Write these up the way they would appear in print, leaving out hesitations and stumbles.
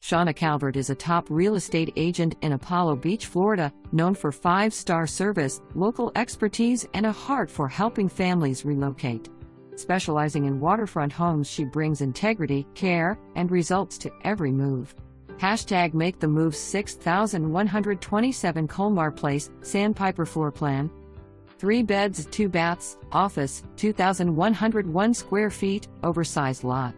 Shawna Calvert is a top real estate agent in Apollo Beach, Florida, known for 5-star service, local expertise, and a heart for helping families relocate. Specializing in waterfront homes, she brings integrity, care, and results to every move. Hashtag Make the Move. 6127 Colmar Place, Sandpiper floor plan. 3 beds, 2 baths, office, 2,101 square feet, oversized lot.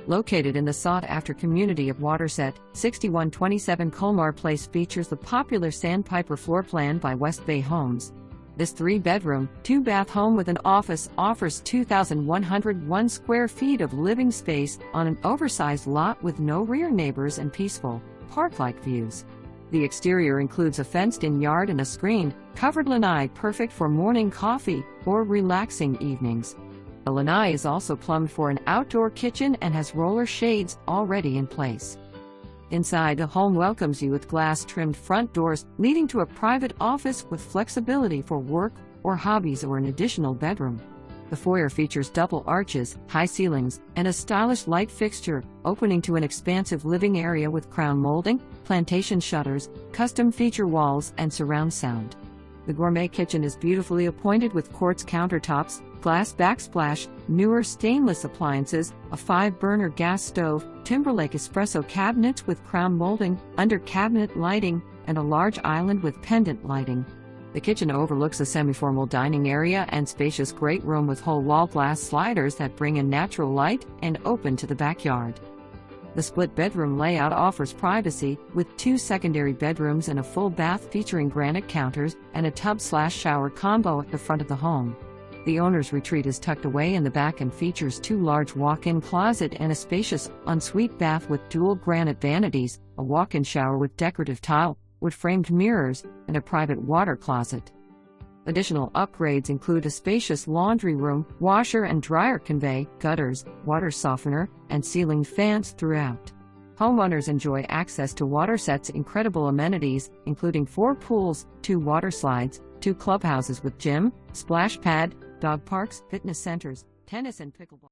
Located in the sought-after community of Waterset, 6127 Colmar Place features the popular Sandpiper floor plan by WestBay Homes. This 3-bedroom, 2-bath home with an office offers 2,101 square feet of living space on an oversized lot with no rear neighbors and peaceful, park-like views. The exterior includes a fenced-in yard and a screened, covered lanai perfect for morning coffee or relaxing evenings. The lanai is also plumbed for an outdoor kitchen and has roller shades already in place. Inside, the home welcomes you with glass-trimmed front doors leading to a private office with flexibility for work or hobbies or an additional bedroom. The foyer features double arches, high ceilings, and a stylish light fixture, opening to an expansive living area with crown molding, plantation shutters, custom feature walls, and surround sound. The gourmet kitchen is beautifully appointed with quartz countertops, glass backsplash, newer stainless appliances, a 5-burner gas stove, Timberlake espresso cabinets with crown molding, under-cabinet lighting, and a large island with pendant lighting. The kitchen overlooks a semi-formal dining area and spacious great room with whole-wall glass sliders that bring in natural light and open to the backyard. The split-bedroom layout offers privacy, with 2 secondary bedrooms and a full bath featuring granite counters and a tub/shower combo at the front of the home. The owner's retreat is tucked away in the back and features 2 large walk-in closet and a spacious ensuite bath with dual granite vanities, a walk-in shower with decorative tile, wood-framed mirrors, and a private water closet. Additional upgrades include a spacious laundry room, washer and dryer convey, gutters, water softener, and ceiling fans throughout. Homeowners enjoy access to Waterset's incredible amenities, including 4 pools, 2 water slides, 2 clubhouses with gym, splash pad, dog parks, fitness centers, tennis and pickleball.